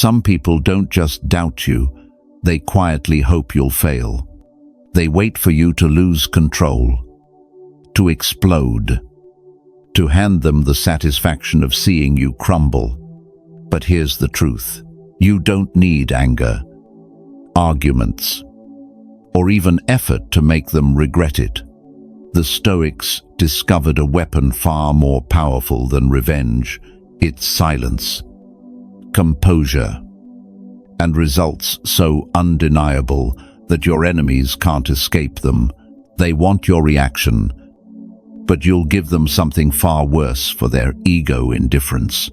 Some people don't just doubt you, they quietly hope you'll fail. They wait for you to lose control, to explode, to hand them the satisfaction of seeing you crumble. But here's the truth. You don't need anger, arguments, or even effort to make them regret it. The Stoics discovered a weapon far more powerful than revenge. It's silence, composure, and results so undeniable that your enemies can't escape them. They want your reaction, but you'll give them something far worse for their ego indifference.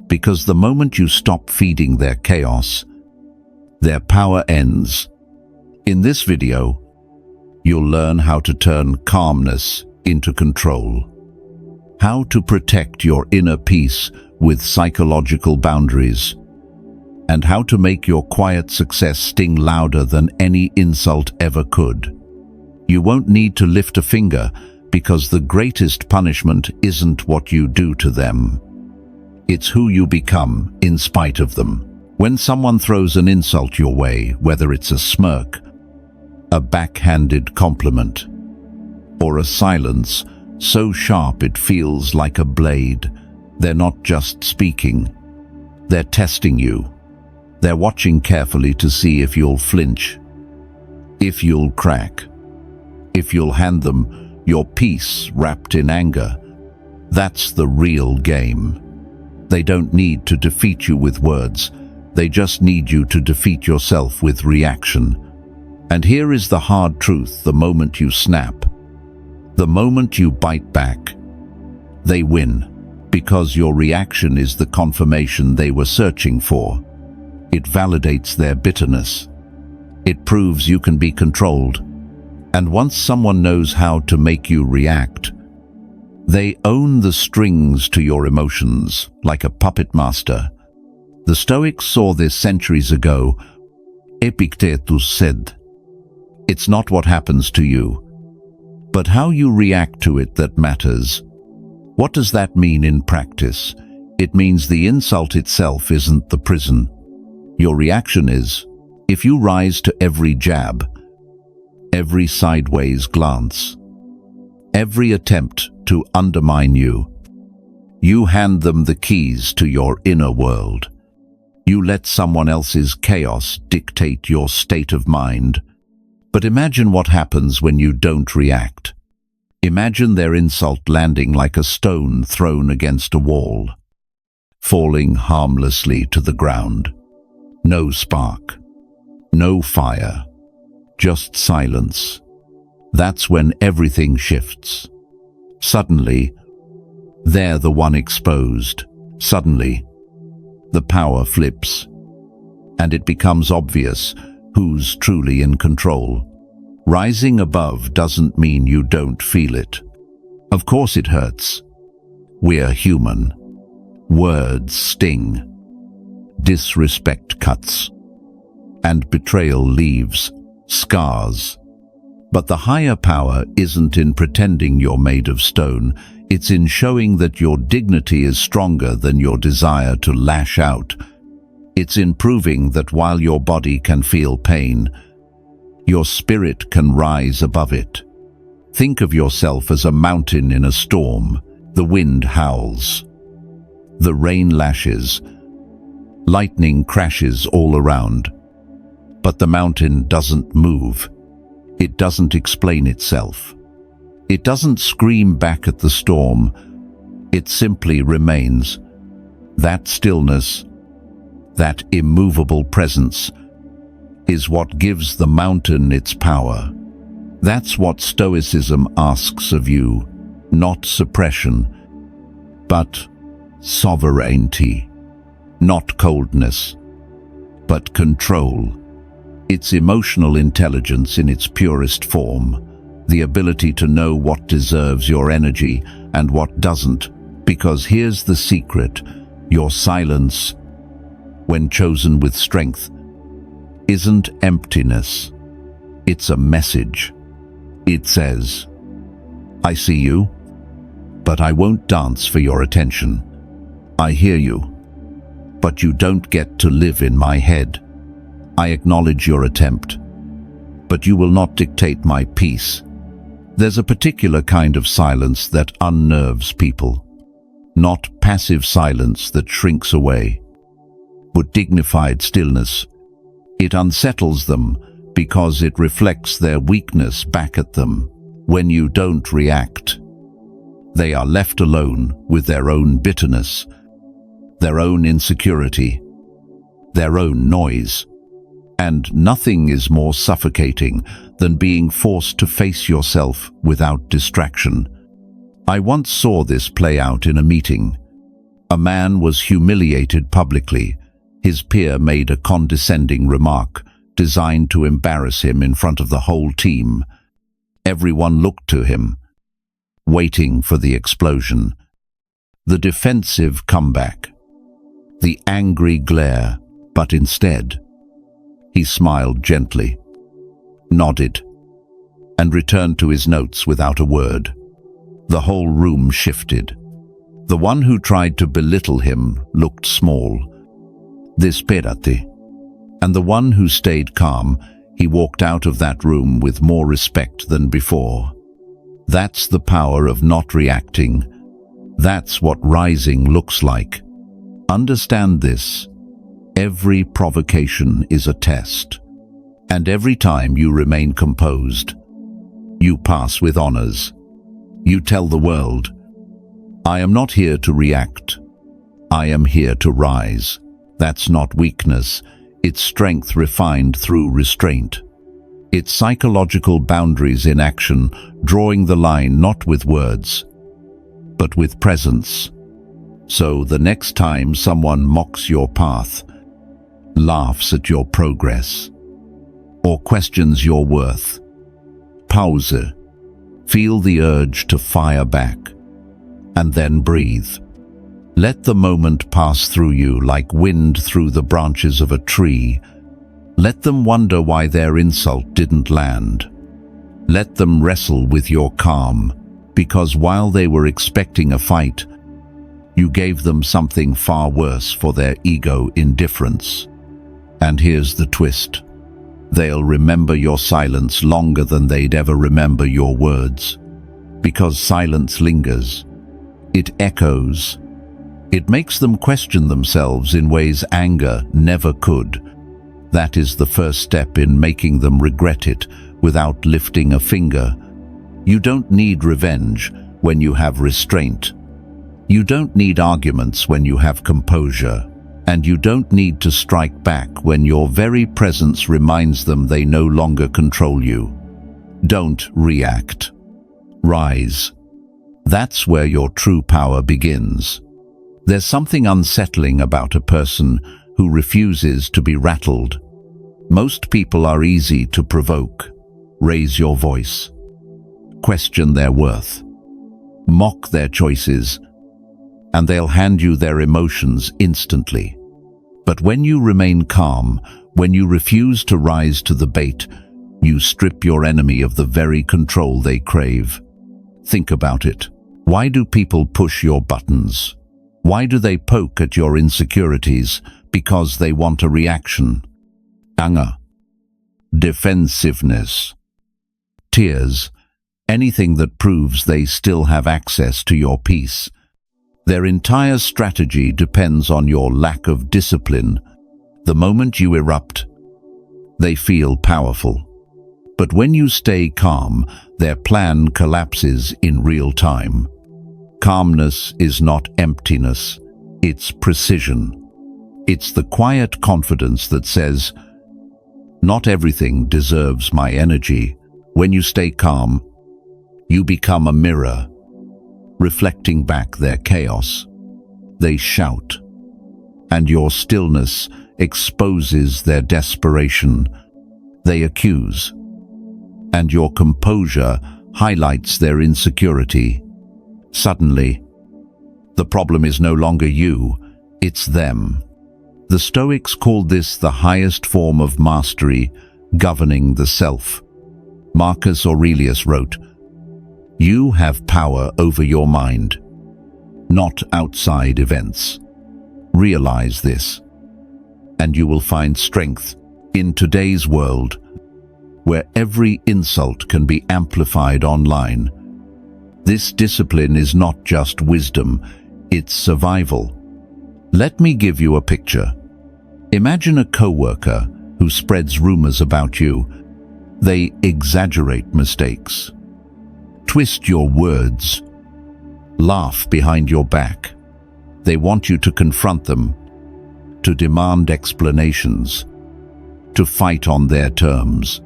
Because the moment you stop feeding their chaos, their power ends. In this video, you'll learn how to turn calmness into control, how to protect your inner peace with psychological boundaries, and how to make your quiet success sting louder than any insult ever could. You won't need to lift a finger, because the greatest punishment isn't what you do to them. It's who you become in spite of them. When someone throws an insult your way, whether it's a smirk, a backhanded compliment, or a silence so sharp it feels like a blade, they're not just speaking. They're testing you. They're watching carefully to see if you'll flinch, if you'll crack, if you'll hand them your peace wrapped in anger. That's the real game. They don't need to defeat you with words. They just need you to defeat yourself with reaction. And here is the hard truth: the moment you snap, the moment you bite back, they win, because your reaction is the confirmation they were searching for. It validates their bitterness. It proves you can be controlled. And once someone knows how to make you react, they own the strings to your emotions like a puppet master. The Stoics saw this centuries ago. Epictetus said, "It's not what happens to you, but how you react to it that matters." What does that mean in practice? It means the insult itself isn't the prison. Your reaction is. If you rise to every jab, every sideways glance, every attempt to undermine you, you hand them the keys to your inner world. You let someone else's chaos dictate your state of mind. But imagine what happens when you don't react. Imagine their insult landing like a stone thrown against a wall, falling harmlessly to the ground. No spark, no fire, just silence. That's when everything shifts. Suddenly, they're the one exposed. Suddenly, the power flips, and it becomes obvious who's truly in control. Rising above doesn't mean you don't feel it. Of course it hurts. We're human. Words sting. Disrespect cuts. And betrayal leaves scars. But the higher power isn't in pretending you're made of stone. It's in showing that your dignity is stronger than your desire to lash out. It's in proving that while your body can feel pain, your spirit can rise above it. Think of yourself as a mountain in a storm. The wind howls. The rain lashes. Lightning crashes all around. But the mountain doesn't move. It doesn't explain itself. It doesn't scream back at the storm. It simply remains. That stillness, that immovable presence, is what gives the mountain its power. That's what Stoicism asks of you, not suppression, but sovereignty, not coldness, but control. It's emotional intelligence in its purest form, the ability to know what deserves your energy and what doesn't, because here's the secret: your silence, when chosen with strength, isn't emptiness. It's a message. It says, "I see you, but I won't dance for your attention. I hear you, but you don't get to live in my head. I acknowledge your attempt, but you will not dictate my peace. There's a particular kind of silence that unnerves people. Not passive silence that shrinks away, but dignified stillness. It unsettles them because it reflects their weakness back at them. When you don't react, they are left alone with their own bitterness, their own insecurity, their own noise. And nothing is more suffocating than being forced to face yourself without distraction. I once saw this play out in a meeting. A man was humiliated publicly. His peer made a condescending remark designed to embarrass him in front of the whole team. Everyone looked to him, waiting for the explosion. The defensive comeback, the angry glare, but instead, he smiled gently, nodded, and returned to his notes without a word. The whole room shifted. The one who tried to belittle him looked small, disperati, and the one who stayed calm, he walked out of that room with more respect than before. That's the power of not reacting. That's what rising looks like. Understand this. Every provocation is a test, and every time you remain composed, you pass with honors. You tell the world, I am not here to react. I am here to rise. That's not weakness. It's strength refined through restraint. It's psychological boundaries in action, drawing the line not with words, but with presence. So the next time someone mocks your path, laughs at your progress, or questions your worth, pause, feel the urge to fire back, and then breathe. Let the moment pass through you like wind through the branches of a tree. Let them wonder why their insult didn't land. Let them wrestle with your calm, because while they were expecting a fight, you gave them something far worse for their ego indifference. And here's the twist. They'll remember your silence longer than they'd ever remember your words. Because silence lingers. It echoes. It makes them question themselves in ways anger never could. That is the first step in making them regret it without lifting a finger. You don't need revenge when you have restraint. You don't need arguments when you have composure. And you don't need to strike back when your very presence reminds them they no longer control you. Don't react. Rise. That's where your true power begins. There's something unsettling about a person who refuses to be rattled. Most people are easy to provoke. Raise your voice. Question their worth. Mock their choices, and they'll hand you their emotions instantly. But when you remain calm, when you refuse to rise to the bait, you strip your enemy of the very control they crave. Think about it. Why do people push your buttons? Why do they poke at your insecurities? Because they want a reaction. Anger. Defensiveness. Tears. Anything that proves they still have access to your peace. Their entire strategy depends on your lack of discipline. The moment you erupt, they feel powerful. But when you stay calm, their plan collapses in real time. Calmness is not emptiness, it's precision. It's the quiet confidence that says, not everything deserves my energy. When you stay calm, you become a mirror, reflecting back their chaos. They shout, and your stillness exposes their desperation. They accuse, and your composure highlights their insecurity. Suddenly, the problem is no longer you, it's them. The Stoics called this the highest form of mastery, governing the self. Marcus Aurelius wrote, "You have power over your mind, not outside events. Realize this, and you will find strength in today's world, where every insult can be amplified online. This discipline is not just wisdom, it's survival. Let me give you a picture. Imagine a coworker who spreads rumors about you. They exaggerate mistakes, twist your words, laugh behind your back. They want you to confront them, to demand explanations, to fight on their terms.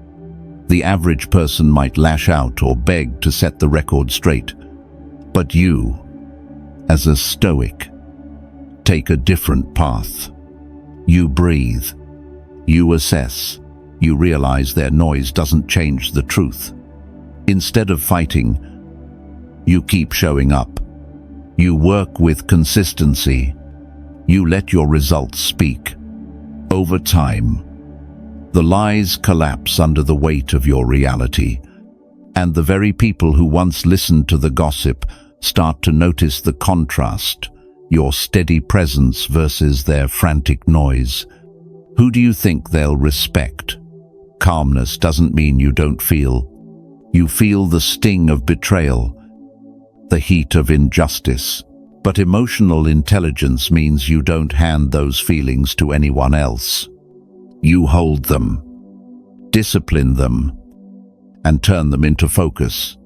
The average person might lash out or beg to set the record straight. But you, as a Stoic, take a different path. You breathe. You assess. You realize their noise doesn't change the truth. Instead of fighting, you keep showing up. You work with consistency. You let your results speak. Over time, the lies collapse under the weight of your reality, and the very people who once listened to the gossip start to notice the contrast, your steady presence versus their frantic noise. Who do you think they'll respect? Calmness doesn't mean you don't feel. You feel the sting of betrayal, the heat of injustice. But emotional intelligence means you don't hand those feelings to anyone else. You hold them, discipline them, and turn them into focus.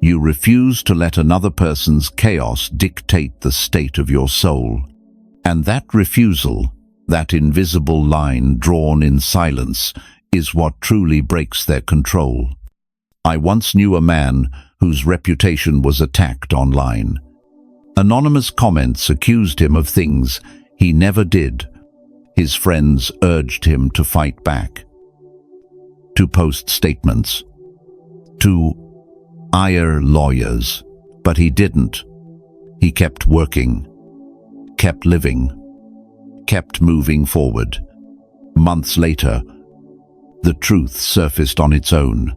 You refuse to let another person's chaos dictate the state of your soul. And that refusal, that invisible line drawn in silence, is what truly breaks their control. I once knew a man whose reputation was attacked online. Anonymous comments accused him of things he never did. His friends urged him to fight back, to post statements, to hire lawyers, but he didn't. He kept working, kept living, kept moving forward. Months later, the truth surfaced on its own.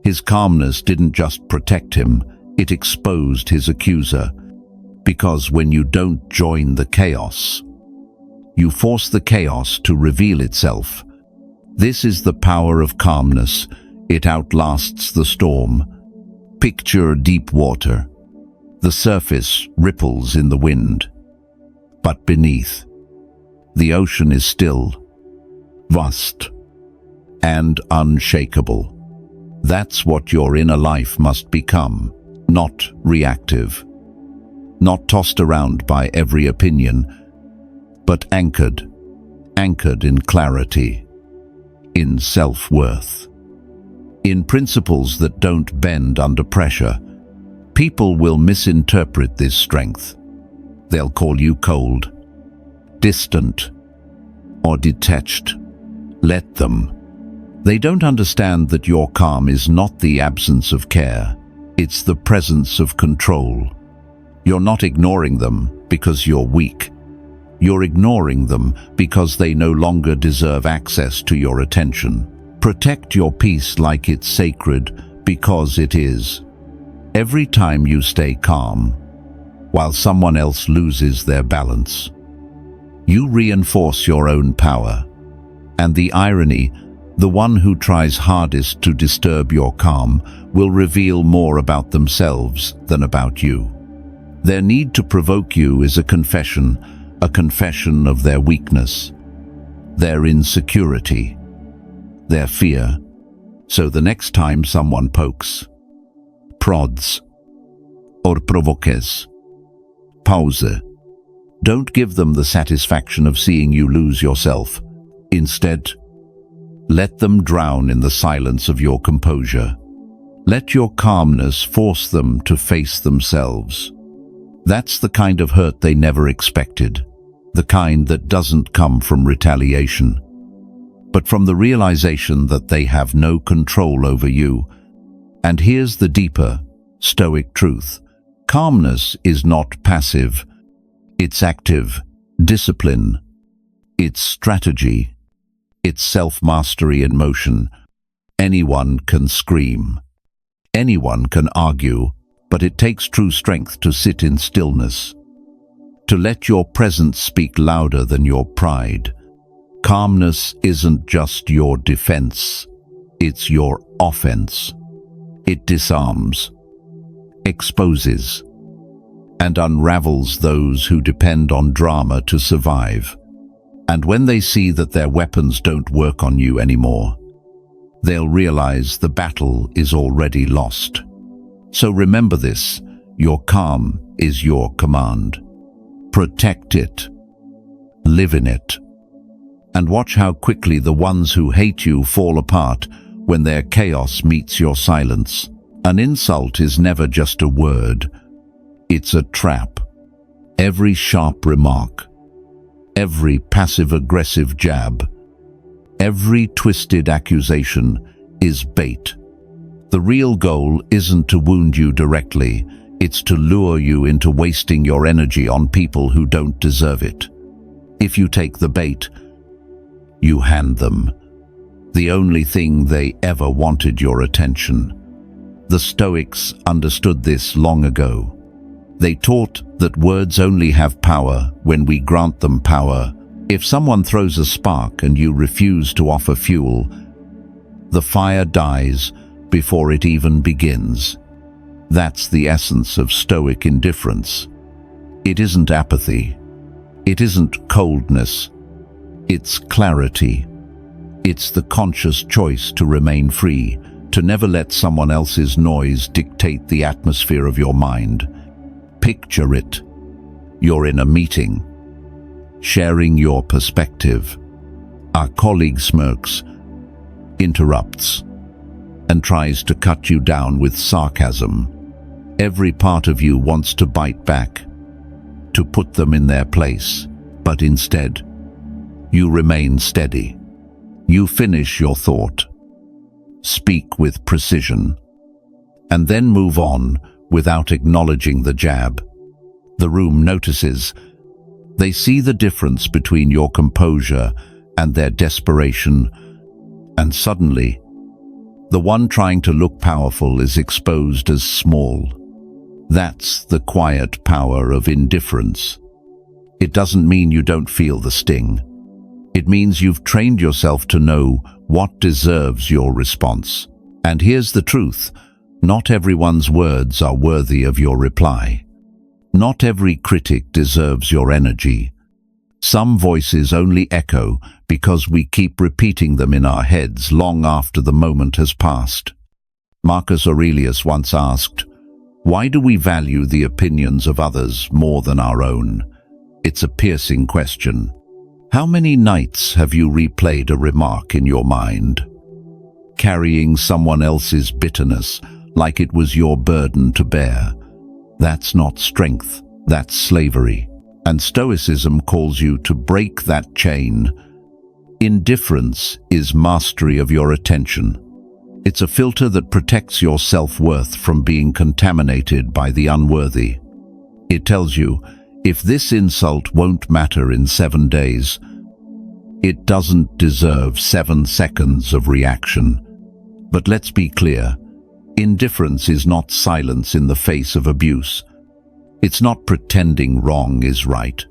His calmness didn't just protect him, it exposed his accuser. Because when you don't join the chaos, you force the chaos to reveal itself. This is the power of calmness. It outlasts the storm. Picture deep water. The surface ripples in the wind. But beneath, the ocean is still, vast, and unshakable. That's what your inner life must become, not reactive, not tossed around by every opinion, but anchored in clarity, in self-worth, in principles that don't bend under pressure. People will misinterpret this strength. They'll call you cold, distant, or detached. Let them. They don't understand that your calm is not the absence of care, it's the presence of control. You're not ignoring them because you're weak. You're ignoring them because they no longer deserve access to your attention. Protect your peace like it's sacred, because it is. Every time you stay calm, while someone else loses their balance, you reinforce your own power. And the irony, the one who tries hardest to disturb your calm will reveal more about themselves than about you. Their need to provoke you is a confession of their weakness, their insecurity, their fear. So the next time someone pokes, prods, or provokes, pause. Don't give them the satisfaction of seeing you lose yourself. Instead, let them drown in the silence of your composure. Let your calmness force them to face themselves. That's the kind of hurt they never expected, the kind that doesn't come from retaliation, but from the realization that they have no control over you. And here's the deeper, Stoic truth. Calmness is not passive. It's active, discipline. It's strategy. It's self-mastery in motion. Anyone can scream. Anyone can argue, but it takes true strength to sit in stillness, to let your presence speak louder than your pride. Calmness isn't just your defense, it's your offense. It disarms, exposes, and unravels those who depend on drama to survive. And when they see that their weapons don't work on you anymore, they'll realize the battle is already lost. So remember this, your calm is your command. Protect it, live in it, and watch how quickly the ones who hate you fall apart when their chaos meets your silence. An insult is never just a word, it's a trap. Every sharp remark, every passive-aggressive jab, every twisted accusation is bait. The real goal isn't to wound you directly, it's to lure you into wasting your energy on people who don't deserve it. If you take the bait, you hand them the only thing they ever wanted: your attention. The Stoics understood this long ago. They taught that words only have power when we grant them power. If someone throws a spark and you refuse to offer fuel, the fire dies before it even begins. That's the essence of Stoic indifference. It isn't apathy. It isn't coldness. It's clarity. It's the conscious choice to remain free, to never let someone else's noise dictate the atmosphere of your mind. Picture it. You're in a meeting, sharing your perspective. A colleague smirks, interrupts, and tries to cut you down with sarcasm. Every part of you wants to bite back, to put them in their place, but instead, you remain steady. You finish your thought, speak with precision, and then move on without acknowledging the jab. The room notices. They see the difference between your composure and their desperation, and suddenly, the one trying to look powerful is exposed as small. That's the quiet power of indifference. It doesn't mean you don't feel the sting. It means you've trained yourself to know what deserves your response. And here's the truth. Not everyone's words are worthy of your reply. Not every critic deserves your energy. Some voices only echo because we keep repeating them in our heads long after the moment has passed. Marcus Aurelius once asked, "Why do we value the opinions of others more than our own?" It's a piercing question. How many nights have you replayed a remark in your mind, carrying someone else's bitterness like it was your burden to bear? That's not strength, that's slavery. And Stoicism calls you to break that chain. Indifference is mastery of your attention. It's a filter that protects your self-worth from being contaminated by the unworthy. It tells you, if this insult won't matter in 7 days, it doesn't deserve 7 seconds of reaction. But let's be clear, indifference is not silence in the face of abuse. It's not pretending wrong is right.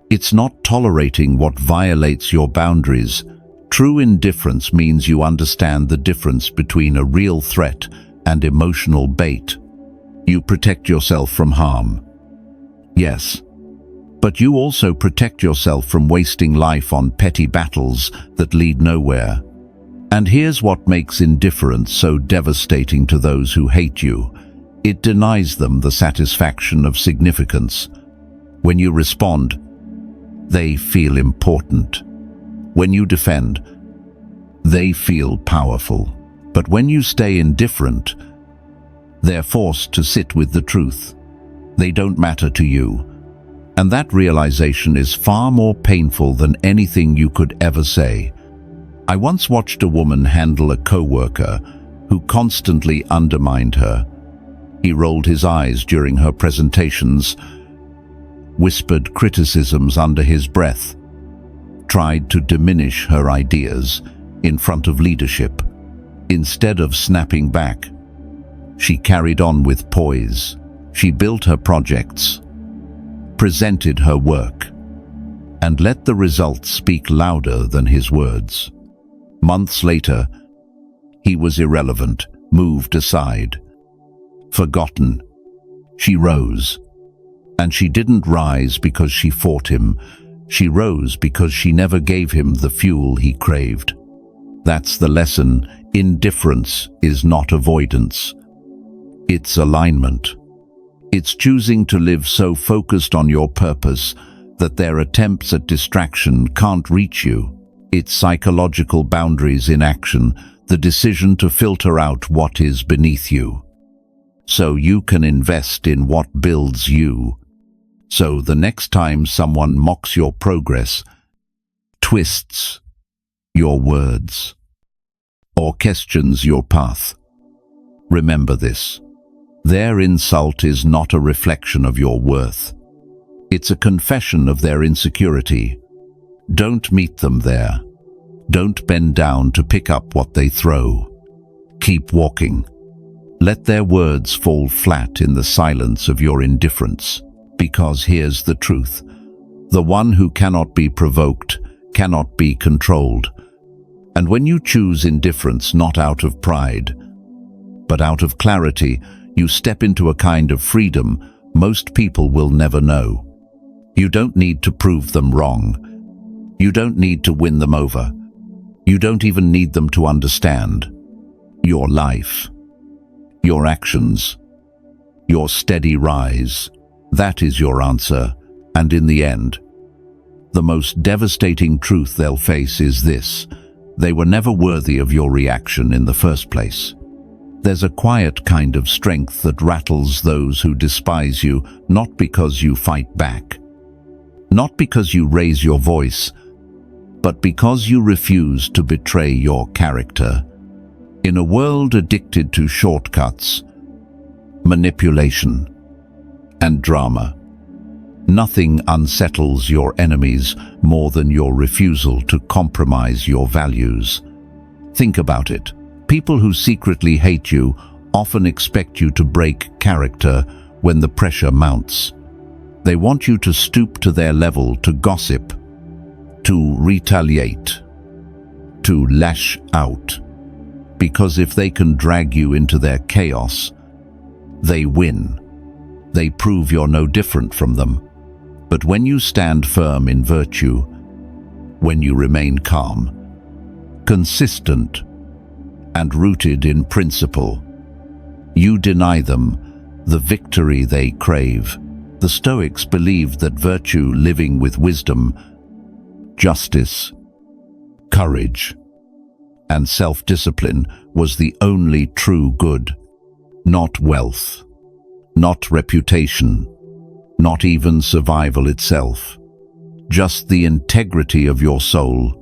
It's not tolerating what violates your boundaries. True indifference means you understand the difference between a real threat and emotional bait. You protect yourself from harm. Yes, but you also protect yourself from wasting life on petty battles that lead nowhere. And here's what makes indifference so devastating to those who hate you. It denies them the satisfaction of significance. When you respond, they feel important. When you defend, they feel powerful. But when you stay indifferent, they're forced to sit with the truth. They don't matter to you. And that realization is far more painful than anything you could ever say. I once watched a woman handle a coworker who constantly undermined her. He rolled his eyes during her presentations, whispered criticisms under his breath, tried to diminish her ideas in front of leadership. Instead of snapping back, she carried on with poise. She built her projects, presented her work, and let the results speak louder than his words. Months later, he was irrelevant, moved aside, forgotten. She rose, and she didn't rise because she fought him. She rose because she never gave him the fuel he craved. That's the lesson. Indifference is not avoidance. It's alignment. It's choosing to live so focused on your purpose that their attempts at distraction can't reach you. It's psychological boundaries in action, the decision to filter out what is beneath you, so you can invest in what builds you. So the next time someone mocks your progress, twists your words, or questions your path, remember this. Their insult is not a reflection of your worth. It's a confession of their insecurity. Don't meet them there. Don't bend down to pick up what they throw. Keep walking. Let their words fall flat in the silence of your indifference. Because here's the truth. The one who cannot be provoked cannot be controlled. And when you choose indifference not out of pride, but out of clarity, you step into a kind of freedom most people will never know. You don't need to prove them wrong. You don't need to win them over. You don't even need them to understand. Your life, your actions, your steady rise, that is your answer. And in the end, the most devastating truth they'll face is this: they were never worthy of your reaction in the first place. There's a quiet kind of strength that rattles those who despise you, not because you fight back, not because you raise your voice, but because you refuse to betray your character. In a world addicted to shortcuts, manipulation, and drama, nothing unsettles your enemies more than your refusal to compromise your values. Think about it. People who secretly hate you often expect you to break character when the pressure mounts. They want you to stoop to their level, to gossip, to retaliate, to lash out. Because if they can drag you into their chaos, they win. They prove you're no different from them. But when you stand firm in virtue, when you remain calm, consistent, and rooted in principle, you deny them the victory they crave. The Stoics believed that virtue, living with wisdom, justice, courage, and self-discipline, was the only true good. Not wealth, not reputation, not even survival itself. Just the integrity of your soul.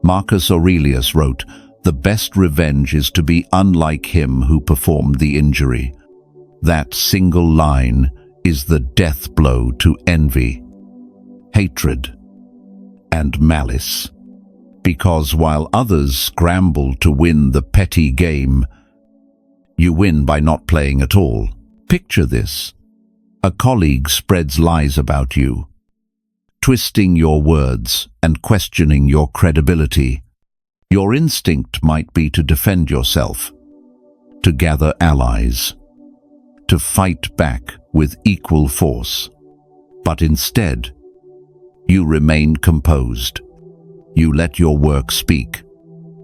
Marcus Aurelius wrote, "The best revenge is to be unlike him who performed the injury." That single line is the death blow to envy, hatred, and malice. Because while others scramble to win the petty game, you win by not playing at all. Picture this. A colleague spreads lies about you, twisting your words and questioning your credibility. Your instinct might be to defend yourself, to gather allies, to fight back with equal force. But instead, you remain composed. You let your work speak.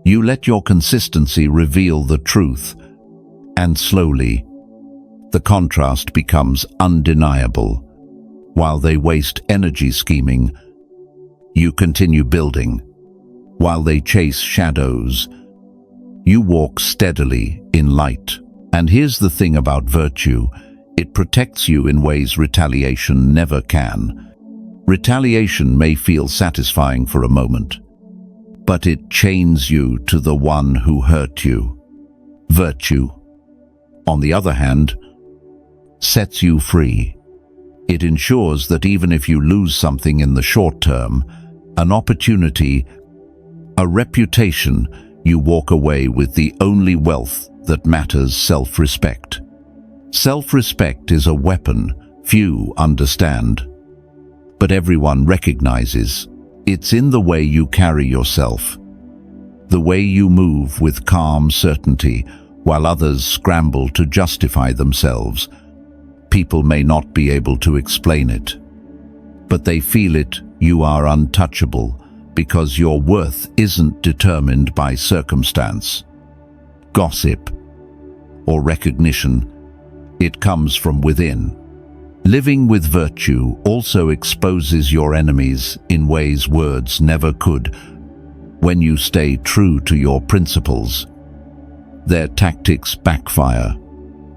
You let your consistency reveal the truth. And slowly, the contrast becomes undeniable. While they waste energy scheming, you continue building. While they chase shadows, you walk steadily in light. And here's the thing about virtue: it protects you in ways retaliation never can. Retaliation may feel satisfying for a moment, but it chains you to the one who hurt you. Virtue, on the other hand, sets you free. It ensures that even if you lose something in the short term, an opportunity, a reputation, you walk away with the only wealth that matters: self-respect. Self-respect is a weapon few understand. but everyone recognizes. It's in the way you carry yourself, the way you move with calm certainty while others scramble to justify themselves. People may not be able to explain it, but they feel it. You are untouchable because your worth isn't determined by circumstance, gossip, or recognition. It comes from within. Living with virtue also exposes your enemies in ways words never could. When you stay true to your principles, their tactics backfire.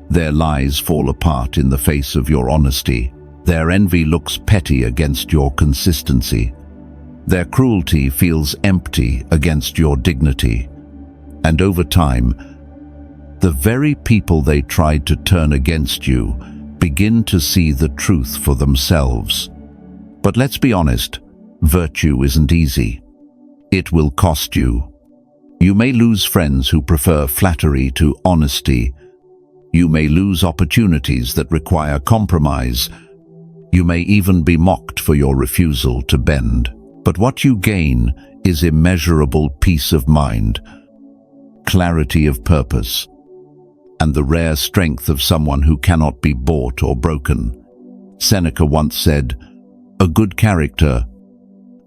Their lies fall apart in the face of your honesty. Their envy looks petty against your consistency. Their cruelty feels empty against your dignity. And over time, the very people they tried to turn against you begin to see the truth for themselves. But let's be honest, virtue isn't easy. It will cost you. You may lose friends who prefer flattery to honesty. You may lose opportunities that require compromise. You may even be mocked for your refusal to bend. But what you gain is immeasurable peace of mind, clarity of purpose, and the rare strength of someone who cannot be bought or broken. Seneca once said, "A good character,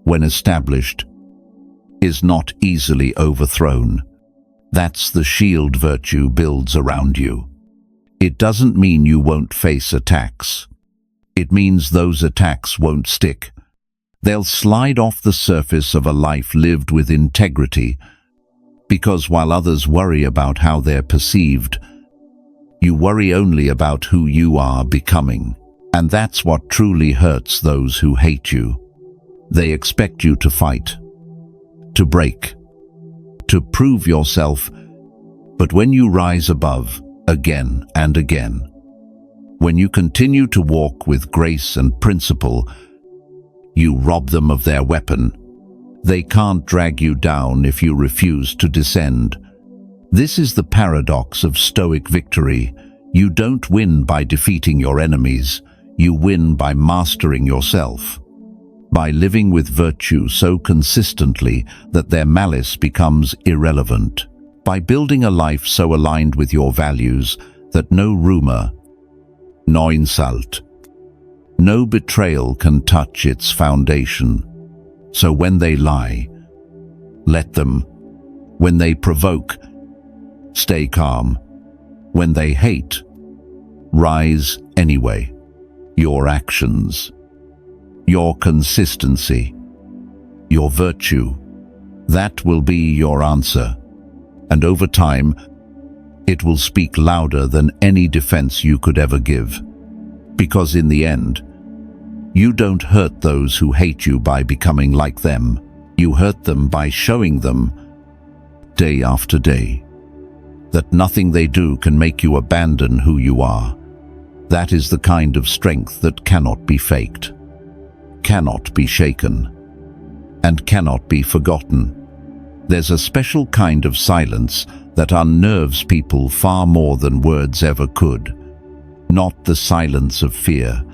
when established, is not easily overthrown." That's the shield virtue builds around you. It doesn't mean you won't face attacks. It means those attacks won't stick. They'll slide off the surface of a life lived with integrity, because while others worry about how they're perceived, you worry only about who you are becoming. And that's what truly hurts those who hate you. They expect you to fight, to break, to prove yourself. But when you rise above, again and again, when you continue to walk with grace and principle, you rob them of their weapon. They can't drag you down if you refuse to descend. This is the paradox of Stoic victory. You don't win by defeating your enemies. You win by mastering yourself, by living with virtue so consistently that their malice becomes irrelevant, by building a life so aligned with your values that no rumor, no insult, no betrayal can touch its foundation. So when they lie, let them. When they provoke, stay calm. When they hate, rise anyway. Your actions, your consistency, your virtue, that will be your answer. And over time, it will speak louder than any defense you could ever give. Because in the end, you don't hurt those who hate you by becoming like them. You hurt them by showing them, day after day, that nothing they do can make you abandon who you are. That is the kind of strength that cannot be faked, cannot be shaken, and cannot be forgotten. There's a special kind of silence that unnerves people far more than words ever could. Not the silence of fear,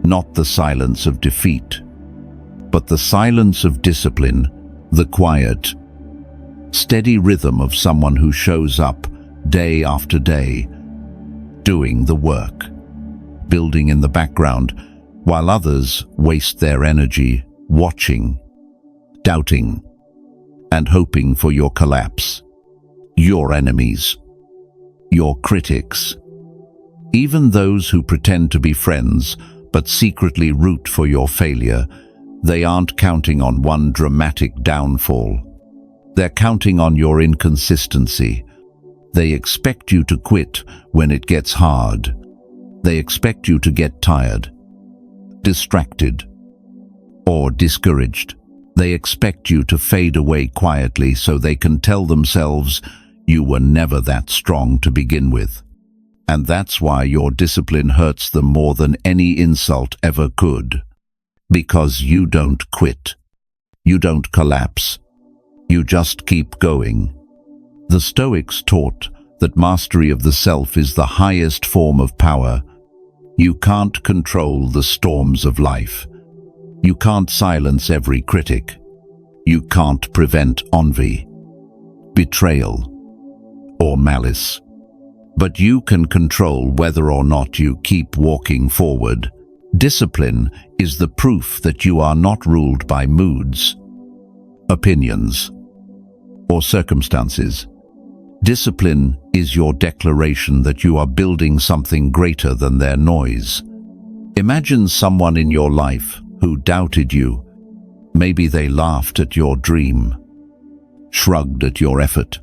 not the silence of defeat, but the silence of discipline, the quiet, steady rhythm of someone who shows up day after day, doing the work, building in the background, while others waste their energy watching, doubting, and hoping for your collapse. Your enemies, your critics, even those who pretend to be friends but secretly root for your failure, they aren't counting on one dramatic downfall. They're counting on your inconsistency. They expect you to quit when it gets hard. They expect you to get tired, distracted, or discouraged. They expect you to fade away quietly so they can tell themselves you were never that strong to begin with. And that's why your discipline hurts them more than any insult ever could. Because you don't quit. You don't collapse. You just keep going. The Stoics taught that mastery of the self is the highest form of power. You can't control the storms of life, You can't silence every critic. You can't prevent envy, betrayal, or malice. But you can control whether or not you keep walking forward. Discipline is the proof that you are not ruled by moods, opinions, or circumstances. Discipline is your declaration that you are building something greater than their noise. Imagine someone in your life who doubted you. Maybe they laughed at your dream, shrugged at your effort,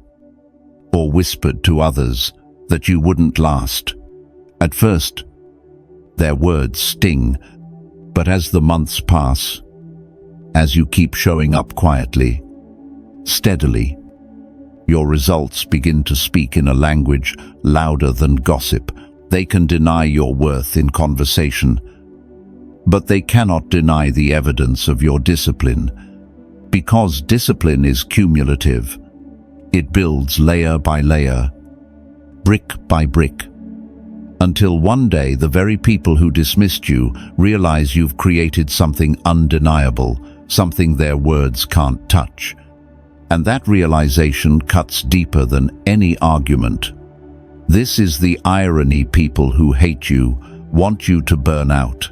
or whispered to others that you wouldn't last. At first, their words sting, but as the months pass, as you keep showing up quietly, steadily, your results begin to speak in a language louder than gossip. They can deny your worth in conversation, but they cannot deny the evidence of your discipline. Because discipline is cumulative, it builds layer by layer, brick by brick, until one day the very people who dismissed you realize you've created something undeniable, something their words can't touch. And that realization cuts deeper than any argument. This is the irony: people who hate you want you to burn out,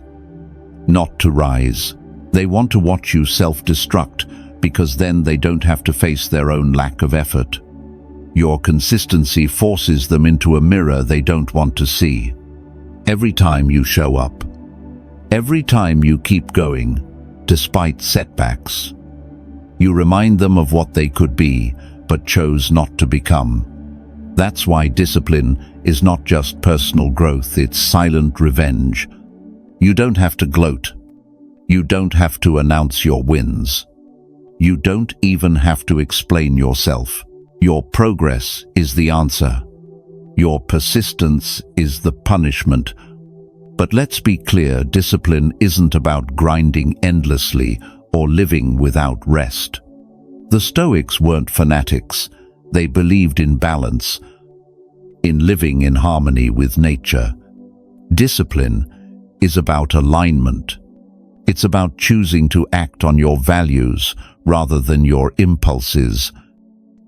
not to rise. They want to watch you self-destruct, because then they don't have to face their own lack of effort. Your consistency forces them into a mirror they don't want to see. Every time you show up, every time you keep going, despite setbacks, you remind them of what they could be, but chose not to become. That's why discipline is not just personal growth, it's silent revenge. You don't have to gloat. You don't have to announce your wins. You don't even have to explain yourself. Your progress is the answer. Your persistence is the punishment. But let's be clear, discipline isn't about grinding endlessly or living without rest. The Stoics weren't fanatics. They believed in balance, in living in harmony with nature. Discipline is about alignment. It's about choosing to act on your values rather than your impulses.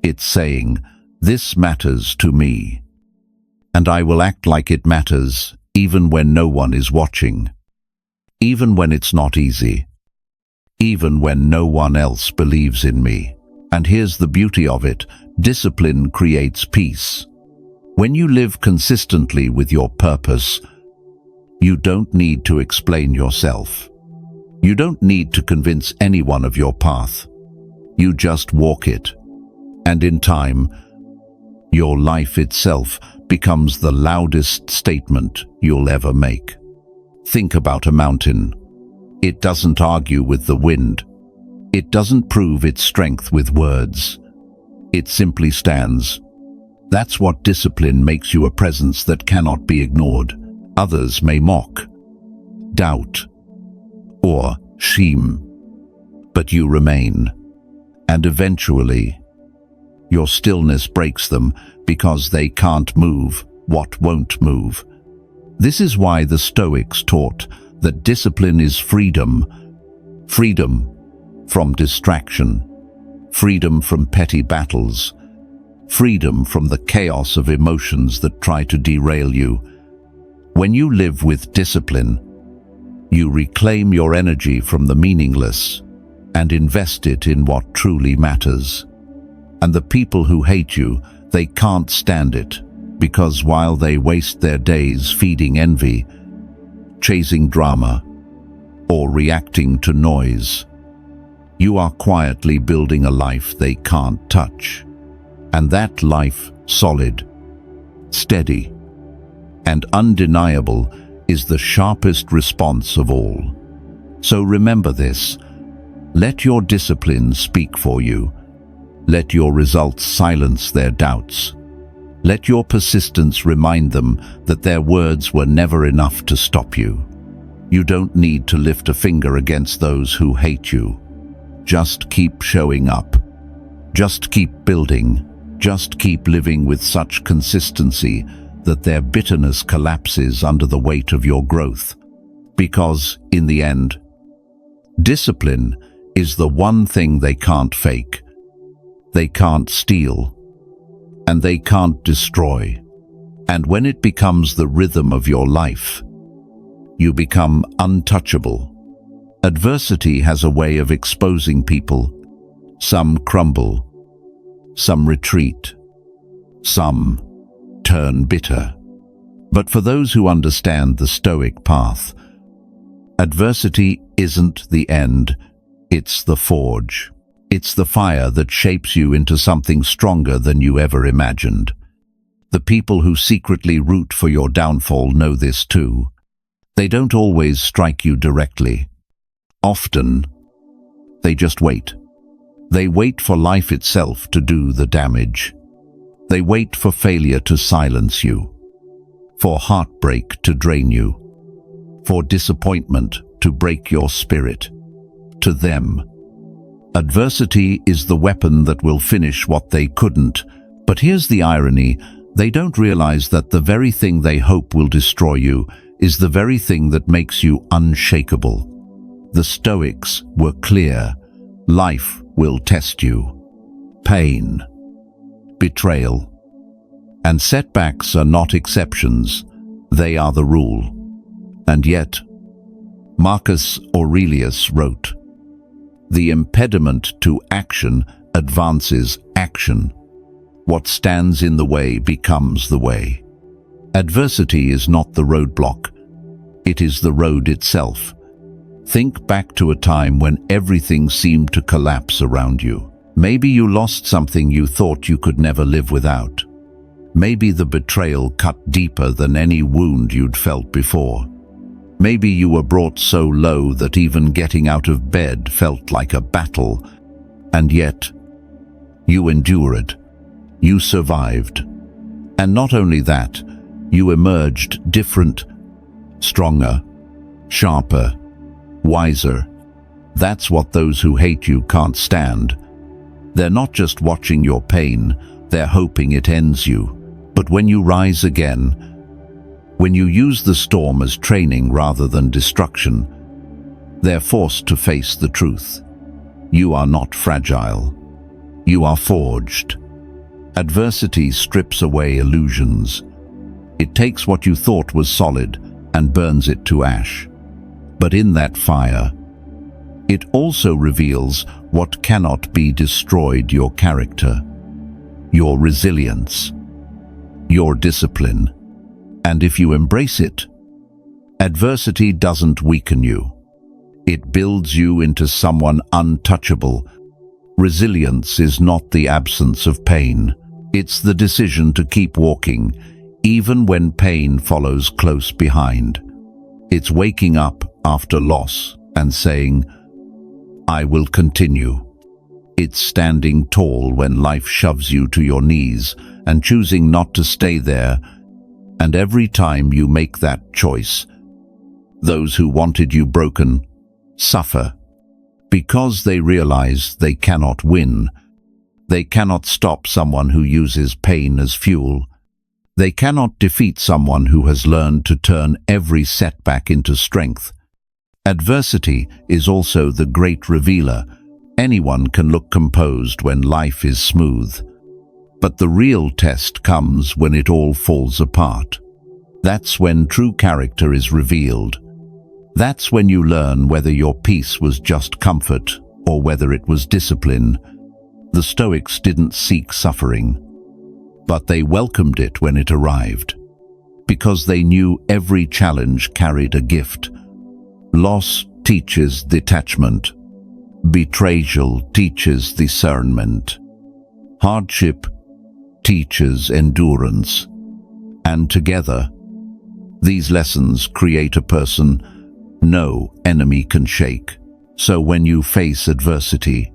It's saying, "This matters to me, and I will act like it matters, even when no one is watching, even when it's not easy, even when no one else believes in me." And here's the beauty of it: discipline creates peace. When you live consistently with your purpose, you don't need to explain yourself. You don't need to convince anyone of your path. You just walk it. And in time, your life itself becomes the loudest statement you'll ever make. Think about a mountain. It doesn't argue with the wind. It doesn't prove its strength with words. It simply stands. That's what discipline makes you: a presence that cannot be ignored. Others may mock, doubt, or shame, but you remain. And eventually, your stillness breaks them, because they can't move what won't move. This is why the Stoics taught that discipline is freedom. Freedom from distraction, freedom from petty battles, freedom from the chaos of emotions that try to derail you. When you live with discipline, you reclaim your energy from the meaningless and invest it in what truly matters. And the people who hate you, they can't stand it, because while they waste their days feeding envy, chasing drama, or reacting to noise, you are quietly building a life they can't touch. And that life, solid, steady, and undeniable, is the sharpest response of all. So remember this: let your discipline speak for you. Let your results silence their doubts. Let your persistence remind them that their words were never enough to stop you. You don't need to lift a finger against those who hate you. Just keep showing up. Just keep building. Just keep living with such consistency that their bitterness collapses under the weight of your growth. Because, in the end, Discipline is the one thing they can't fake, they can't steal, and they can't destroy. And when it becomes the rhythm of your life, you become untouchable. Adversity has a way of exposing people. Some crumble, some retreat, some turn bitter. But for those who understand the Stoic path, adversity isn't the end, it's the forge. It's the fire that shapes you into something stronger than you ever imagined. The people who secretly root for your downfall know this too. They don't always strike you directly. Often, they just wait. They wait for life itself to do the damage. They wait for failure to silence you, for heartbreak to drain you, for disappointment to break your spirit. To them, adversity is the weapon that will finish what they couldn't. But here's the irony, they don't realize that the very thing they hope will destroy you is the very thing that makes you unshakable. The Stoics were clear. Life will test you. Pain, betrayal, and setbacks are not exceptions. They are the rule. And yet, Marcus Aurelius wrote, "The impediment to action advances action. What stands in the way becomes the way." Adversity is not the roadblock. It is the road itself. Think back to a time when everything seemed to collapse around you. Maybe you lost something you thought you could never live without. Maybe the betrayal cut deeper than any wound you'd felt before. Maybe you were brought so low that even getting out of bed felt like a battle. And yet, you endured. You survived. And not only that, you emerged different, stronger, sharper, wiser. That's what those who hate you can't stand. They're not just watching your pain, they're hoping it ends you. But when you rise again, when you use the storm as training rather than destruction, they're forced to face the truth. You are not fragile. You are forged. Adversity strips away illusions. It takes what you thought was solid and burns it to ash. But in that fire, it also reveals what cannot be destroyed: your character, your resilience, your discipline. And if you embrace it, adversity doesn't weaken you. It builds you into someone untouchable. Resilience is not the absence of pain. It's the decision to keep walking, even when pain follows close behind. It's waking up after loss and saying, "I will continue." It's standing tall when life shoves you to your knees and choosing not to stay there. And every time you make that choice, those who wanted you broken suffer because they realize they cannot win. They cannot stop someone who uses pain as fuel. They cannot defeat someone who has learned to turn every setback into strength. Adversity is also the great revealer. Anyone can look composed when life is smooth. But the real test comes when it all falls apart. That's when true character is revealed. That's when you learn whether your peace was just comfort or whether it was discipline. The Stoics didn't seek suffering, but they welcomed it when it arrived, because they knew every challenge carried a gift. Loss teaches detachment. Betrayal teaches discernment. Hardship teaches endurance. And together, these lessons create a person no enemy can shake. So when you face adversity,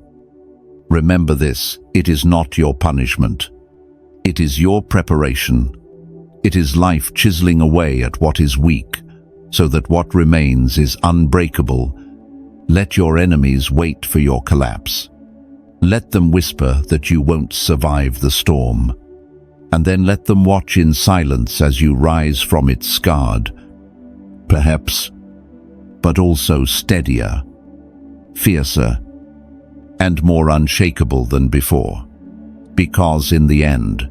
remember this: it is not your punishment. It is your preparation. It is life chiseling away at what is weak, so that what remains is unbreakable. Let your enemies wait for your collapse. Let them whisper that you won't survive the storm, and then let them watch in silence as you rise from it scarred, perhaps, but also steadier. fiercer, and more unshakable than before. Because in the end,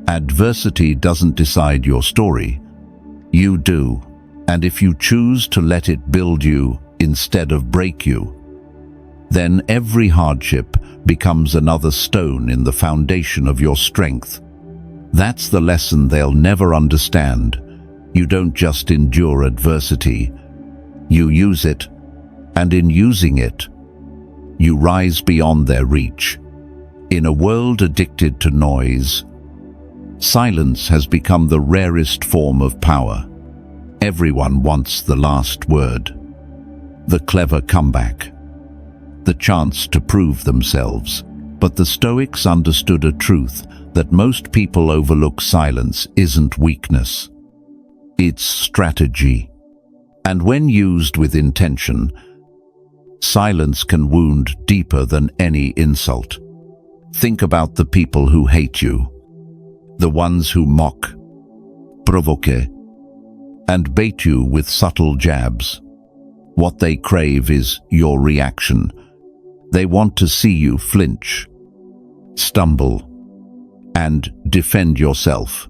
adversity doesn't decide your story. You do, and if you choose to let it build you instead of break you, then every hardship becomes another stone in the foundation of your strength. That's the lesson they'll never understand. You don't just endure adversity, you use it, and in using it, you rise beyond their reach. In a world addicted to noise, silence has become the rarest form of power. Everyone wants the last word, the clever comeback, the chance to prove themselves. But the Stoics understood a truth that most people overlook. Silence isn't weakness, it's strategy. And when used with intention, silence can wound deeper than any insult. Think about the people who hate you, the ones who mock, provoke, and bait you with subtle jabs. What they crave is your reaction. They want to see you flinch, stumble, and defend yourself.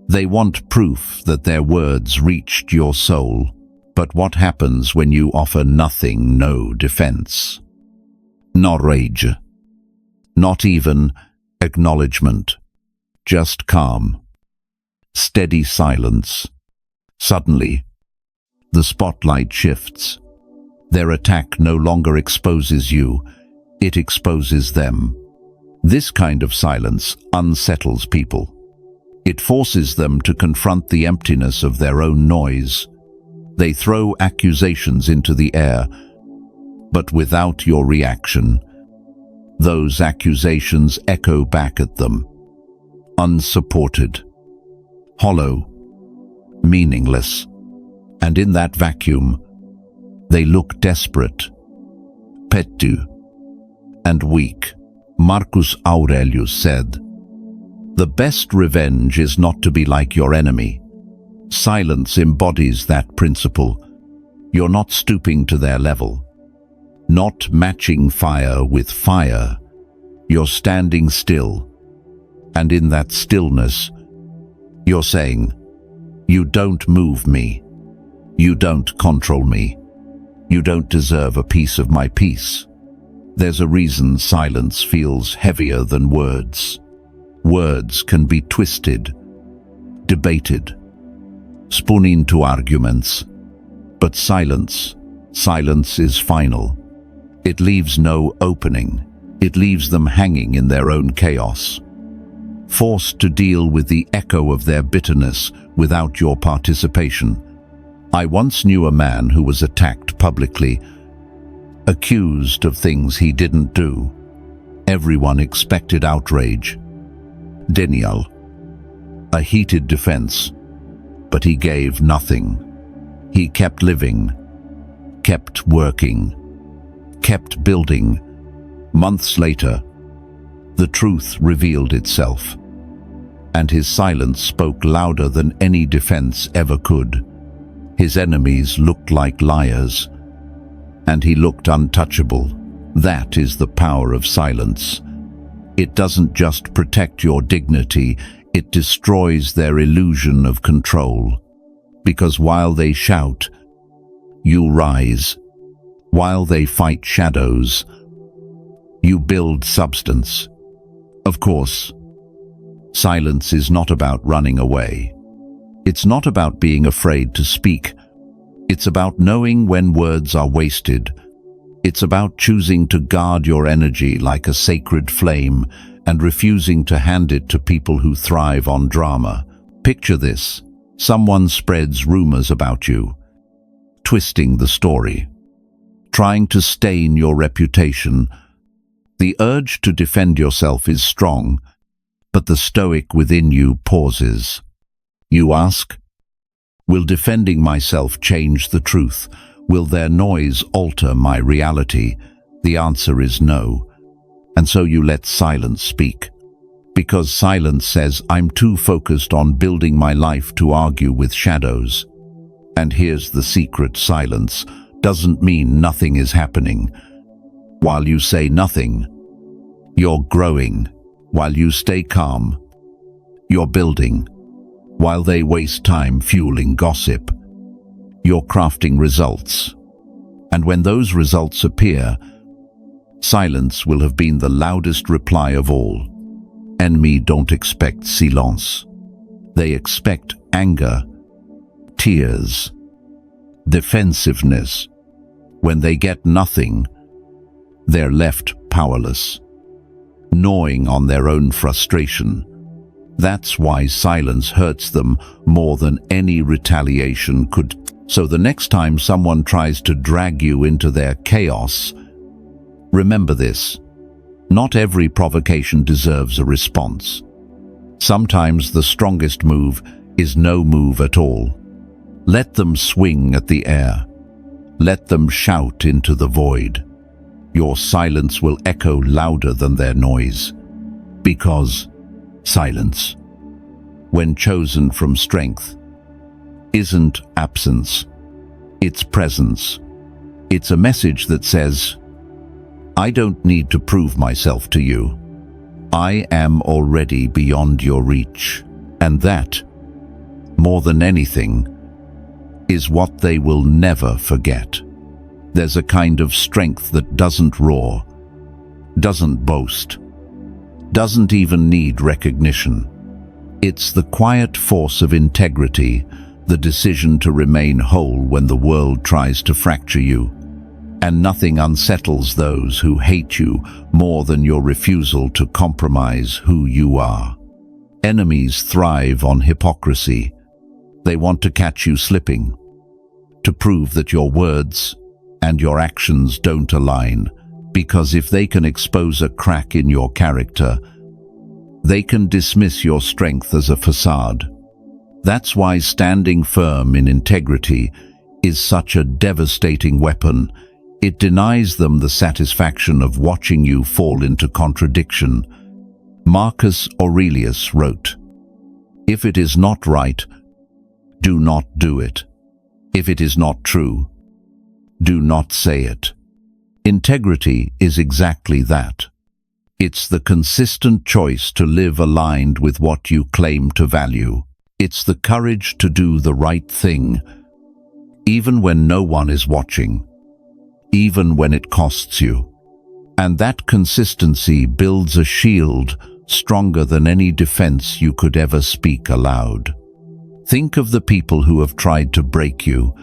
They want proof that their words reached your soul. But what happens when you offer nothing, no defense? Not rage, not even acknowledgement, just calm, steady silence. Suddenly, the spotlight shifts. Their attack no longer exposes you, it exposes them. This kind of silence unsettles people. It forces them to confront the emptiness of their own noise. They throw accusations into the air, but without your reaction, those accusations echo back at them, unsupported, hollow, meaningless. And in that vacuum, they look desperate, petty, and weak. Marcus Aurelius said, "The best revenge is not to be like your enemy." Silence embodies that principle. You're not stooping to their level, not matching fire with fire. You're standing still, and in that stillness, you're saying, "You don't move me. You don't control me. You don't deserve a piece of my peace." There's a reason silence feels heavier than words. Words can be twisted, debated, spun into arguments. But silence is final. It leaves no opening. It leaves them hanging in their own chaos, forced to deal with the echo of their bitterness without your participation. I once knew a man who was attacked publicly, accused of things he didn't do. Everyone expected outrage, denial, a heated defense, but he gave nothing. He kept living, kept working, kept building. Months later, the truth revealed itself, and his silence spoke louder than any defense ever could. His enemies looked like liars, and he looked untouchable. That is the power of silence. It doesn't just protect your dignity, it destroys their illusion of control. Because while they shout, you rise. While they fight shadows, you build substance. Of course, silence is not about running away. It's not about being afraid to speak. It's about knowing when words are wasted. It's about choosing to guard your energy like a sacred flame and refusing to hand it to people who thrive on drama. Picture this. Someone spreads rumors about you, twisting the story, trying to stain your reputation. The urge to defend yourself is strong, but the Stoic within you pauses. You ask, will defending myself change the truth? Will their noise alter my reality? The answer is no. And so you let silence speak. Because silence says, I'm too focused on building my life to argue with shadows. And here's the secret: silence doesn't mean nothing is happening. While you say nothing, you're growing. While you stay calm, you're building. While they waste time fueling gossip, you're crafting results. And when those results appear, silence will have been the loudest reply of all. Enemy don't expect silence. They expect anger, tears, defensiveness. When they get nothing, they're left powerless, gnawing on their own frustration. That's why silence hurts them more than any retaliation could. So the next time someone tries to drag you into their chaos, remember this: not every provocation deserves a response. Sometimes the strongest move is no move at all. Let them swing at the air. Let them shout into the void. Your silence will echo louder than their noise. Because silence, when chosen from strength, isn't absence, it's presence. It's a message that says, I don't need to prove myself to you. I am already beyond your reach. And that, more than anything, is what they will never forget. There's a kind of strength that doesn't roar, doesn't boast, doesn't even need recognition. It's the quiet force of integrity, the decision to remain whole when the world tries to fracture you. And nothing unsettles those who hate you more than your refusal to compromise who you are. Enemies thrive on hypocrisy. They want to catch you slipping, to prove that your words and your actions don't align, because if they can expose a crack in your character, they can dismiss your strength as a facade. That's why standing firm in integrity is such a devastating weapon. It denies them the satisfaction of watching you fall into contradiction. Marcus Aurelius wrote, "If it is not right, do not do it. If it is not true, do not say it." Integrity is exactly that. It's the consistent choice to live aligned with what you claim to value. It's the courage to do the right thing, even when no one is watching, even when it costs you. And that consistency builds a shield stronger than any defense you could ever speak aloud. Think of the people who have tried to break you.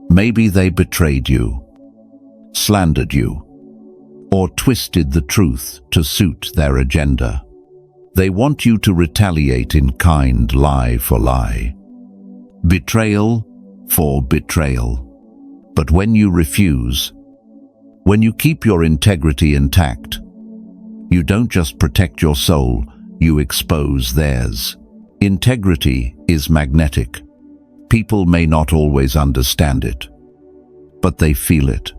Maybe they betrayed you, slandered you, or twisted the truth to suit their agenda. They want you to retaliate in kind, lie for lie, betrayal for betrayal. But when you refuse, when you keep your integrity intact, you don't just protect your soul, you expose theirs. Integrity is magnetic. People may not always understand it, but they feel it.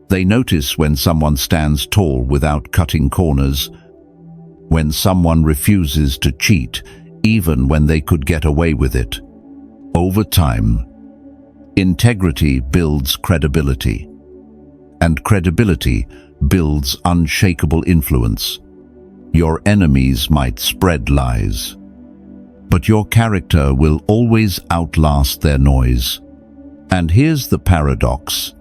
They notice when someone stands tall without cutting corners, when someone refuses to cheat, even when they could get away with it. Over time, integrity builds credibility, and credibility builds unshakable influence. Your enemies might spread lies, but your character will always outlast their noise. And here's the paradox.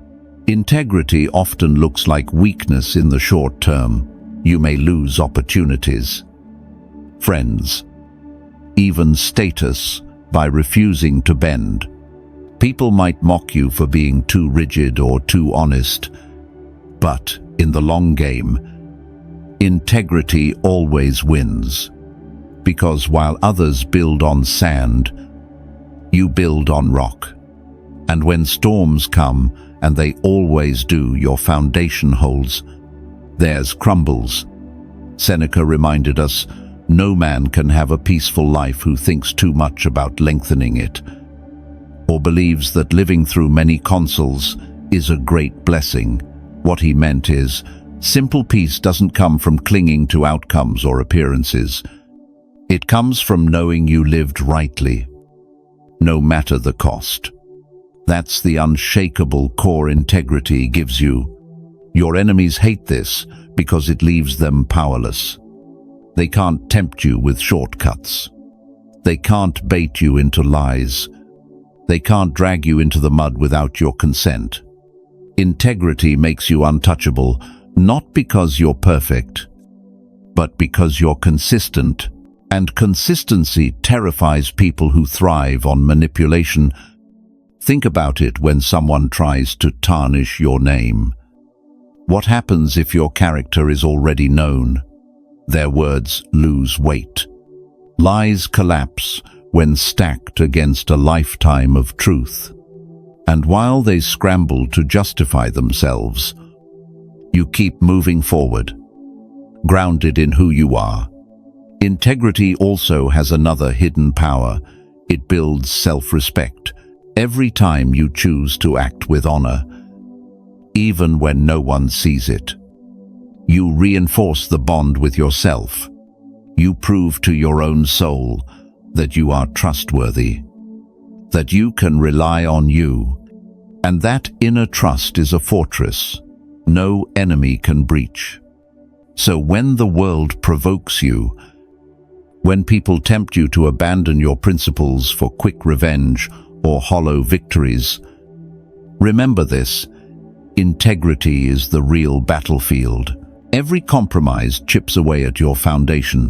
Integrity often looks like weakness in the short term. You may lose opportunities, friends, even status by refusing to bend. People might mock you for being too rigid or too honest, but in the long game, integrity always wins. Because while others build on sand, you build on rock. And when storms come, and they always do, your foundation holds, theirs crumbles. Seneca reminded us, no man can have a peaceful life who thinks too much about lengthening it, or believes that living through many consuls is a great blessing. What he meant is, simple peace doesn't come from clinging to outcomes or appearances. It comes from knowing you lived rightly, no matter the cost. That's the unshakable core integrity gives you. Your enemies hate this because it leaves them powerless. They can't tempt you with shortcuts. They can't bait you into lies. They can't drag you into the mud without your consent. Integrity makes you untouchable, not because you're perfect, but because you're consistent. And consistency terrifies people who thrive on manipulation. Think about it when someone tries to tarnish your name. What happens if your character is already known? Their words lose weight. Lies collapse when stacked against a lifetime of truth. And while they scramble to justify themselves, you keep moving forward, grounded in who you are. Integrity also has another hidden power. It builds self-respect. Every time you choose to act with honor, even when no one sees it, you reinforce the bond with yourself. You prove to your own soul that you are trustworthy, that you can rely on you, and that inner trust is a fortress no enemy can breach. So when the world provokes you, when people tempt you to abandon your principles for quick revenge or hollow victories, remember this: integrity is the real battlefield. Every compromise chips away at your foundation,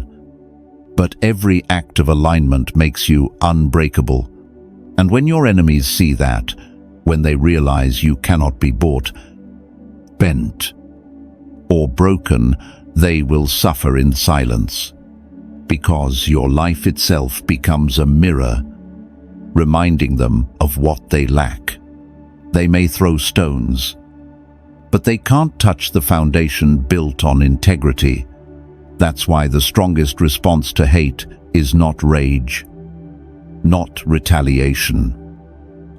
but every act of alignment makes you unbreakable. And when your enemies see that, when they realize you cannot be bought, bent, or broken, they will suffer in silence, because your life itself becomes a mirror, reminding them of what they lack. They may throw stones, but they can't touch the foundation built on integrity. That's why the strongest response to hate is not rage, not retaliation,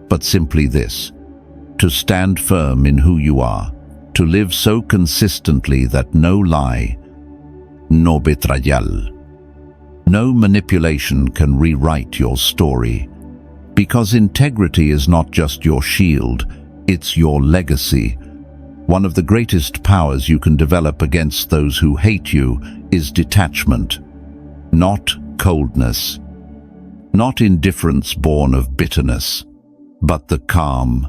but simply this: to stand firm in who you are, to live so consistently that no lie, no betrayal, no manipulation can rewrite your story. Because integrity is not just your shield, it's your legacy. One of the greatest powers you can develop against those who hate you is detachment, not coldness, not indifference born of bitterness, but the calm,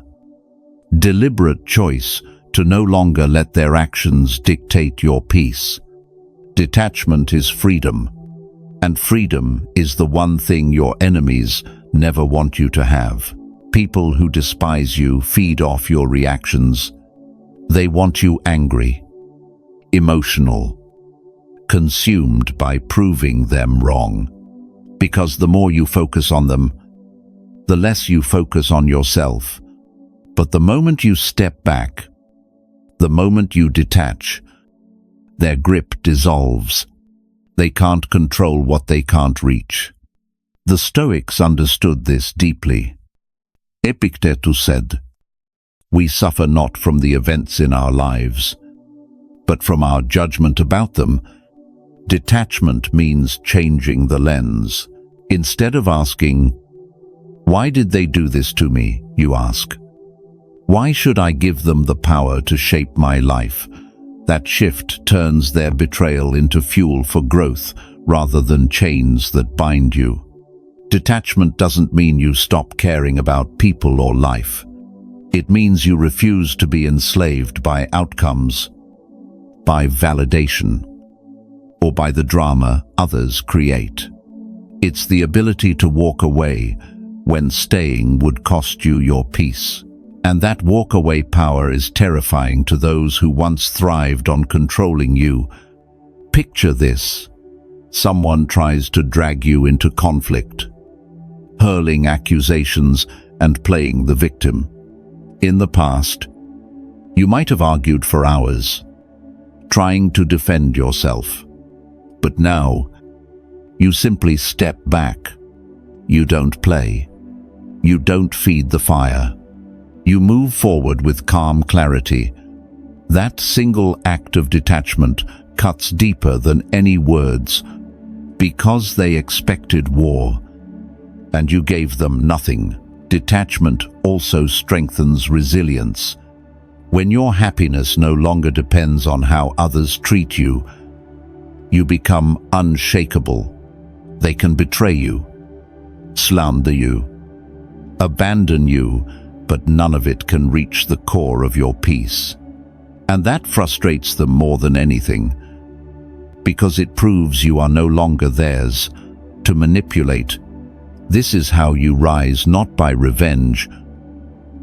deliberate choice to no longer let their actions dictate your peace. Detachment is freedom, and freedom is the one thing your enemies never want you to have. People who despise you feed off your reactions. They want you angry, emotional, consumed by proving them wrong. Because the more you focus on them, the less you focus on yourself. But the moment you step back, the moment you detach, their grip dissolves. They can't control what they can't reach. The Stoics understood this deeply. Epictetus said, "We suffer not from the events in our lives, but from our judgment about them." Detachment means changing the lens. Instead of asking, "Why did they do this to me?" you ask, "Why should I give them the power to shape my life?" That shift turns their betrayal into fuel for growth rather than chains that bind you. Detachment doesn't mean you stop caring about people or life. It means you refuse to be enslaved by outcomes, by validation, or by the drama others create. It's the ability to walk away when staying would cost you your peace. And that walk-away power is terrifying to those who once thrived on controlling you. Picture this: someone tries to drag you into conflict, hurling accusations and playing the victim. In the past, you might have argued for hours, trying to defend yourself. But now, you simply step back. You don't play. You don't feed the fire. You move forward with calm clarity. That single act of detachment cuts deeper than any words, because they expected war, and you gave them nothing. Detachment also strengthens resilience. When your happiness no longer depends on how others treat you, you become unshakable. They can betray you, slander you, abandon you, but none of it can reach the core of your peace. And that frustrates them more than anything, because it proves you are no longer theirs to manipulate. This is how you rise, not by revenge,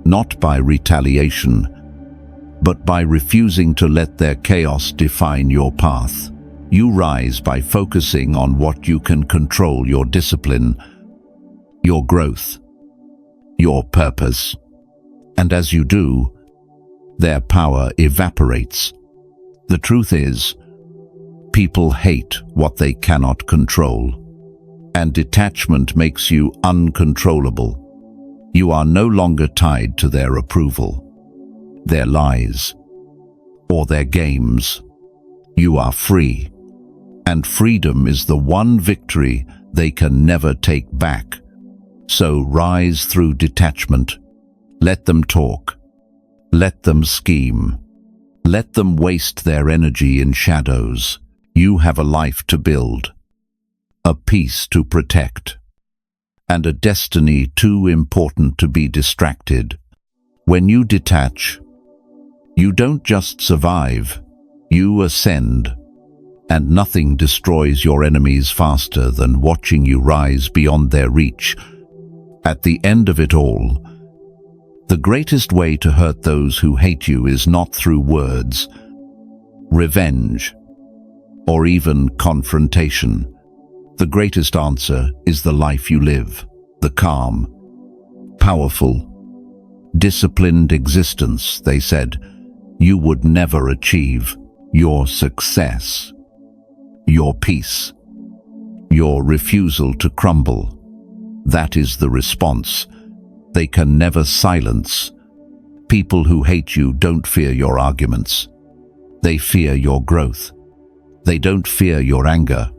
not by retaliation, but by refusing to let their chaos define your path. You rise by focusing on what you can control: your discipline, your growth, your purpose. And as you do, their power evaporates. The truth is, people hate what they cannot control, and detachment makes you uncontrollable. You are no longer tied to their approval, their lies, or their games. You are free, and freedom is the one victory they can never take back. So rise through detachment. Let them talk. Let them scheme. Let them waste their energy in shadows. You have a life to build, a peace to protect, and a destiny too important to be distracted. When you detach, you don't just survive, you ascend. And nothing destroys your enemies faster than watching you rise beyond their reach. At the end of it all, the greatest way to hurt those who hate you is not through words, revenge, or even confrontation. The greatest answer is the life you live, the calm, powerful, disciplined existence, they said, you would never achieve. Your success, your peace, your refusal to crumble. That is the response they can never silence. People who hate you don't fear your arguments. They fear your growth. They don't fear your anger.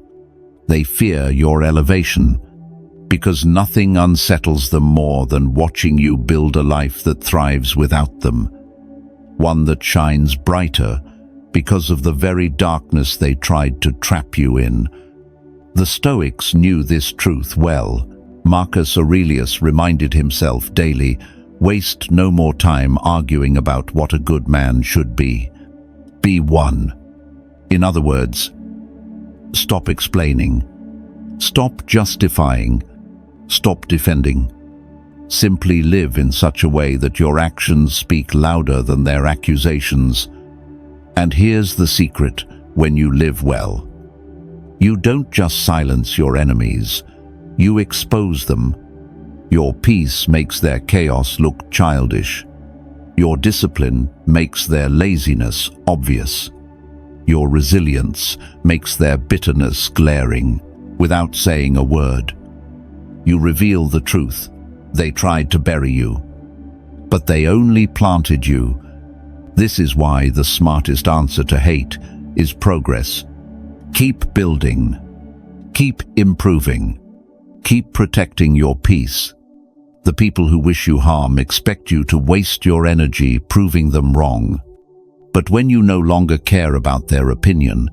They fear your elevation, because nothing unsettles them more than watching you build a life that thrives without them, one that shines brighter because of the very darkness they tried to trap you in. The Stoics knew this truth well. Marcus Aurelius reminded himself daily, waste no more time arguing about what a good man should be. Be one. In other words, stop explaining, stop justifying, stop defending. Simply live in such a way that your actions speak louder than their accusations. And here's the secret: when you live well, you don't just silence your enemies, you expose them. Your peace makes their chaos look childish. Your discipline makes their laziness obvious. Your resilience makes their bitterness glaring. Without saying a word, you reveal the truth. They tried to bury you, but they only planted you. This is why the smartest answer to hate is progress. Keep building. Keep improving. Keep protecting your peace. The people who wish you harm expect you to waste your energy proving them wrong. But when you no longer care about their opinion,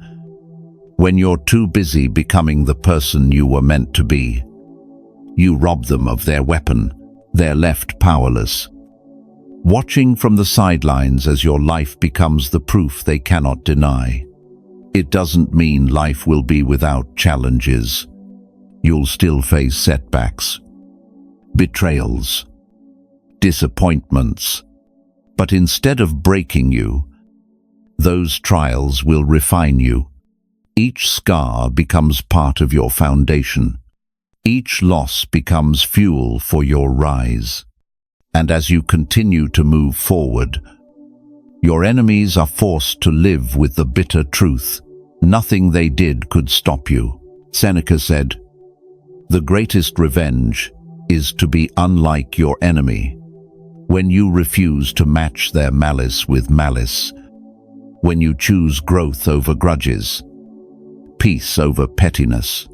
when you're too busy becoming the person you were meant to be, you rob them of their weapon. They're left powerless, watching from the sidelines as your life becomes the proof they cannot deny. It doesn't mean life will be without challenges. You'll still face setbacks, betrayals, disappointments. But instead of breaking you, those trials will refine you. Each scar becomes part of your foundation. Each loss becomes fuel for your rise. And as you continue to move forward, your enemies are forced to live with the bitter truth. Nothing they did could stop you. Seneca said, "The greatest revenge is to be unlike your enemy." When you refuse to match their malice with malice, when you choose growth over grudges, peace over pettiness,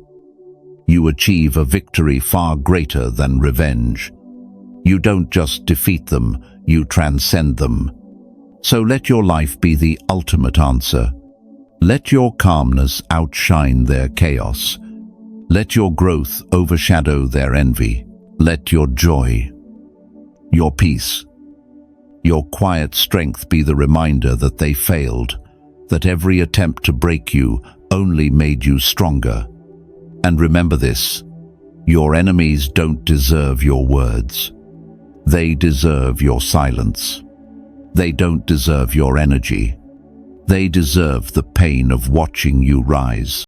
you achieve a victory far greater than revenge. You don't just defeat them, you transcend them. So let your life be the ultimate answer. Let your calmness outshine their chaos. Let your growth overshadow their envy. Let your joy, your peace, your quiet strength be the reminder that they failed, that every attempt to break you only made you stronger. And remember this, your enemies don't deserve your words. They deserve your silence. They don't deserve your energy. They deserve the pain of watching you rise.